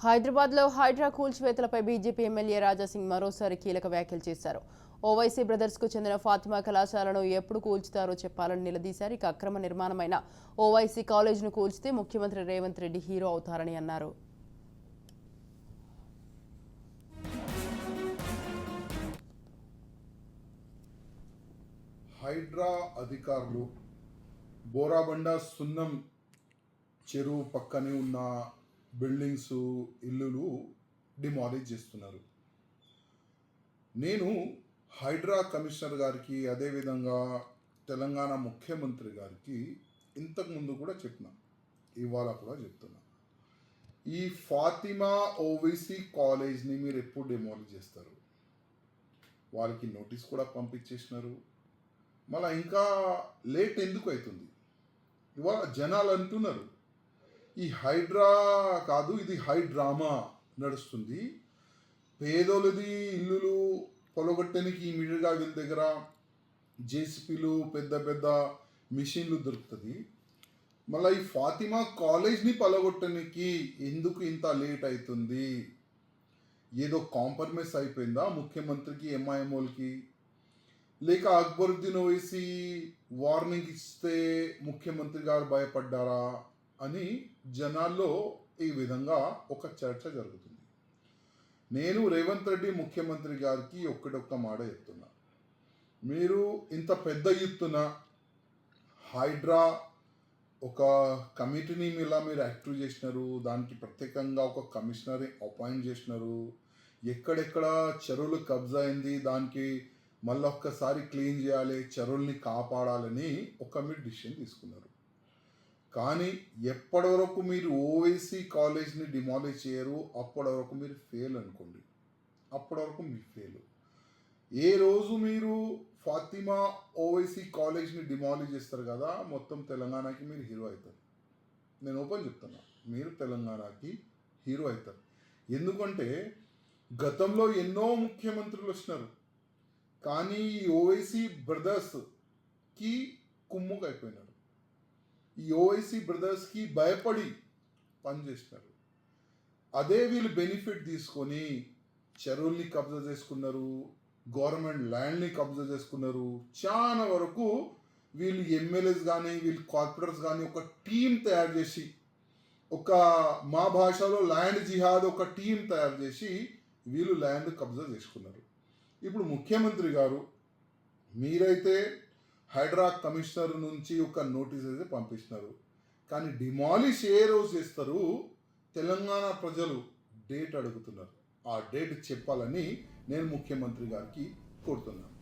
హైదరాబాద్లో Hydraa కూల్చివేతలపై BJP MLA Raja Singh మరోసారి కీలక వ్యాఖ్యలు చేశారు. ఓవైసీ బ్రదర్స్కు చెందిన ఫాతిమా కళాశాలను ఎప్పుడు కూల్చుతారో చెప్పాలని నిలదీశారు. ఇక అక్రమ నిర్మాణమైన ఓవైసీ కాలేజ్ను కూల్చితే ముఖ్యమంత్రి రేవంత్ రెడ్డి హీరో అవుతారని అన్నారు. హైడ్రా అధికారులు బోరాబండ సున్నం చెరువు పక్కనే ఉన్న బిల్డింగ్స్ ఇల్లులు డిమాలిష్ చేస్తున్నారు. నేను హైడ్రా కమిషనర్ గారికి అదేవిధంగా తెలంగాణ ముఖ్యమంత్రి గారికి ఇంతకుముందు కూడా చెప్పిన, ఇవాళ కూడా చెప్తున్నా, ఈ ఫాతిమా ఓవైసీ కాలేజ్ని మీరు ఎప్పుడు డిమాలిష్ చేస్తారు? వాళ్ళకి నోటీస్ కూడా పంపించేసినారు. మళ్ళీ ఇంకా లేట్ ఎందుకు అవుతుంది? ఇవాళ జనాలు అంటున్నారు ఈ హైడ్రా కాదు, ఇది హైడ్రామా నడుస్తుంది. పేదోళ్ళది ఇల్లులు పొలగొట్టడానికి ఇమీడియట్గా వీళ్ళ దగ్గర జేసీపీలు పెద్ద పెద్ద మిషన్లు దొరుకుతుంది. మళ్ళీ ఈ ఫాతిమా కాలేజ్ని పలగొట్టడానికి ఎందుకు ఇంత లేట్ అవుతుంది? ఏదో కాంప్రమైజ్ అయిపోయిందా ముఖ్యమంత్రికి, ఎంఐఎంఓలకి? లేక అక్బరుద్దీన్ ఓవైసీ వార్నింగ్ ఇస్తే ముఖ్యమంత్రి గారు భయపడ్డారా అని జనాల్లో ఈ విధంగా ఒక చర్చ జరుగుతుంది. నేను రేవంత్ రెడ్డి ముఖ్యమంత్రి గారికి ఒక్క మాట చెప్తున్నా, మీరు ఇంత పెద్ద ఎత్తున హైడ్రా ఒక కమిటీని మీరు యాక్టివ్ చేసినారు, దానికి ప్రత్యేకంగా ఒక కమిషనర్ అపాయింట్ చేసినారు, ఎక్కడెక్కడ చెరువులు కబ్జా అయింది దానికి మళ్ళీ ఒక్కసారి క్లీన్ చేయాలి, చెరువుల్ని కాపాడాలని మీరు డిసిషన్ తీసుకున్నారు. కానీ ఎప్పటి వరకు మీరు ఓవైసీ కాలేజ్ని డిమాలిష్ చేయరు అప్పటి వరకు మీరు ఫెయిల్ అనుకోండి. అప్పటి వరకు మీరు ఫెయిల్. ఏ రోజు మీరు ఫాతిమా ఓవైసీ కాలేజ్ని డిమాలిష్ చేస్తారు కదా, మొత్తం తెలంగాణకి మీరు హీరో అవుతారు. నేను ఓపెన్ చెప్తున్నా, మీరు తెలంగాణకి హీరో అవుతారు. ఎందుకంటే గతంలో ఎన్నో ముఖ్యమంత్రులు వచ్చినారు, కానీ ఈ ఓవైసీ బ్రదర్స్కి కుమ్ముకు అయిపోయినారు. ఈ ఓవైసీ బ్రదర్స్కి భయపడి పనిచేసినారు. అదే వీళ్ళు బెనిఫిట్ తీసుకొని చెరువుల్ని కబ్జా చేసుకున్నారు, గవర్నమెంట్ ల్యాండ్ని కబ్జా చేసుకున్నారు. చాలా వరకు వీళ్ళు ఎమ్మెల్యేస్ కానీ వీళ్ళు కార్పొరేటర్స్ కానీ ఒక టీం తయారు చేసి, ఒక మా భాషలో ల్యాండ్ జిహాద్ ఒక టీం తయారు చేసి వీళ్ళు ల్యాండ్ కబ్జా చేసుకున్నారు. ఇప్పుడు ముఖ్యమంత్రి గారు మీరైతే హైడ్రా కమిషనర్ నుంచి ఒక నోటీస్ అయితే పంపిస్తున్నారు, కానీ డిమాలిష్ ఏ రోజు చేస్తారు తెలంగాణ ప్రజలు డేట్ అడుగుతున్నారు. ఆ డేట్ చెప్పాలని నేను ముఖ్యమంత్రి గారికి కోరుతున్నాను.